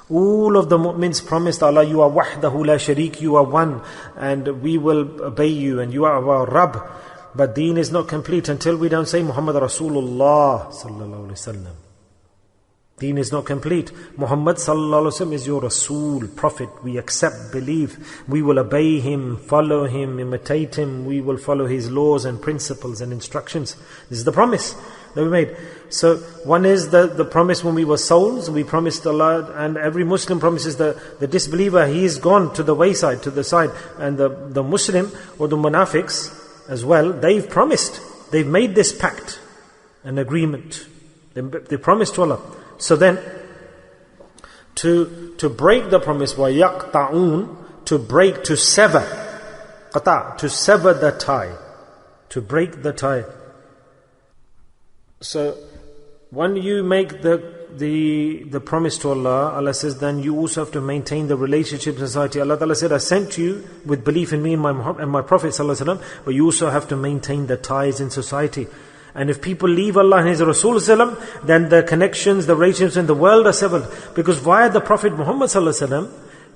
All of the mu'mins promised Allah, you are wahdahu la sharik, you are one, and we will obey you, and you are our Rabb. But deen is not complete until we don't say Muhammad Rasulullah sallallahu alaihi wasallam. Deen is not complete. Muhammad sallallahu alaihi wasallam is your Rasul, Prophet. We accept, believe. We will obey him, follow him, imitate him. We will follow his laws and principles and instructions. This is the promise that we made. So one is the promise when we were souls. We promised Allah, and every Muslim promises the disbeliever, he is gone to the wayside, to the side. And the Muslim or the munafiqs as well, they've promised. They've made this pact, an agreement. They promised to Allah. So then, to break the promise, وَيَقْطَعُونَ, to break, to sever, qata, to sever the tie, to break the tie. So, when you make the promise to Allah, Allah says, then you also have to maintain the relationship in society. Allah Ta'ala said, I sent you with belief in me and my Prophet Sallallahu Alaihi Wasallam, but you also have to maintain the ties in society. And if people leave Allah and His Rasul Sallam, then the connections, the relationships in the world are severed. Because via the Prophet Muhammad Sallam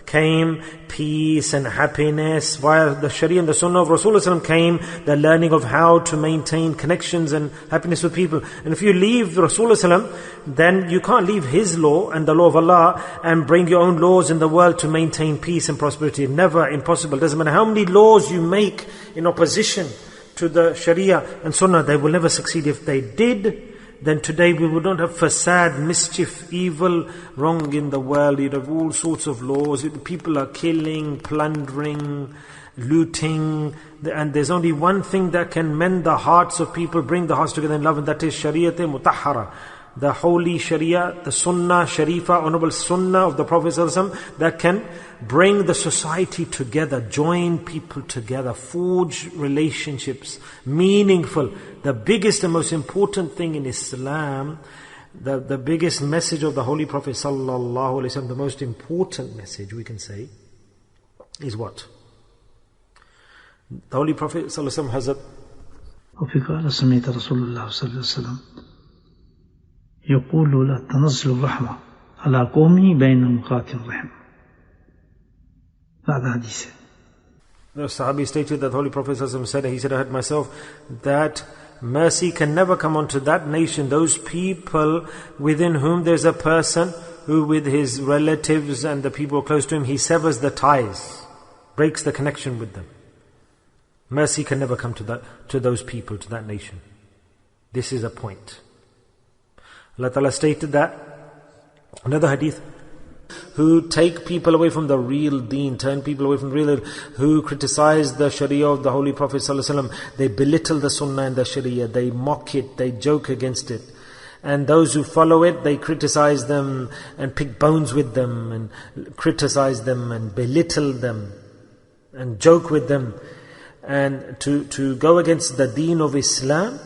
came peace and happiness. Via the Sharia and the Sunnah of Rasul Sallam came the learning of how to maintain connections and happiness with people. And if you leave Rasul Sallam, then you can't leave his law and the law of Allah and bring your own laws in the world to maintain peace and prosperity. Never, impossible. Doesn't matter how many laws you make in opposition to the Sharia and Sunnah, they will never succeed. If they did, then today we would not have fasad, mischief, evil, wrong in the world. You'd have all sorts of laws. People are killing, plundering, looting, and there's only one thing that can mend the hearts of people, bring the hearts together in love, and that is Shariat-e-Mutahhara. The holy Sharia, the Sunnah Sharifa, honorable Sunnah of the Prophet ﷺ, that can bring the society together, join people together, forge relationships, meaningful. The biggest and most important thing in Islam, the biggest message of the Holy Prophet ﷺ, the most important message we can say, is what? The Holy Prophet ﷺ has a... يقول لا تنزل الرحمة على قومي بين مقات الرحم. هذا حديث. The Sahabi stated that the Holy Prophet said, he said, I heard myself, that mercy can never come onto that nation, those people within whom there's a person who with his relatives and the people close to him, he severs the ties, breaks the connection with them. Mercy can never come to those people, to that nation. This is a point. Allah Ta'ala stated that, another hadith, who take people away from the real deen, turn people away from the real, who criticize the Sharia of the Holy Prophet ﷺ, they belittle the Sunnah and the Sharia, they mock it, they joke against it. And those who follow it, they criticize them and pick bones with them and criticize them and belittle them and joke with them. And to go against the deen of Islam,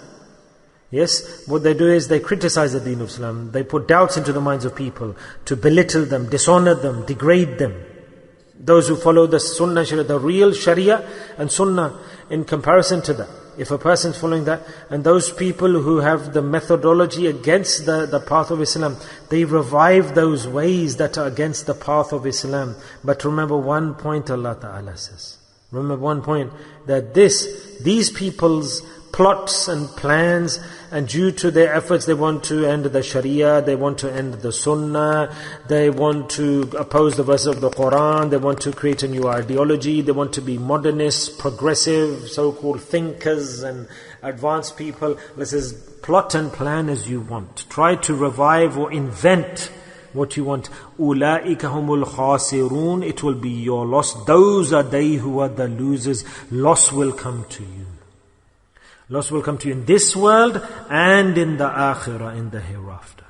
yes, what they do is they criticize the deen of Islam. They put doubts into the minds of people to belittle them, dishonor them, degrade them. Those who follow the Sunnah Sharia, the real Sharia and Sunnah in comparison to that. If a person is following that, and those people who have the methodology against the path of Islam, they revive those ways that are against the path of Islam. But remember one point Allah Ta'ala says. Remember one point, that these people's plots and plans, and due to their efforts, they want to end the Sharia, they want to end the Sunnah, they want to oppose the verses of the Quran, they want to create a new ideology, they want to be modernists, progressive, so-called thinkers and advanced people. This is plot and plan as you want. Try to revive or invent what you want. أُولَٰئِكَ هُمُ الْخَاسِرُونَ. It will be your loss. Those are they who are the losers. Loss will come to you. Loss will come to you in this world and in the akhirah, in the hereafter.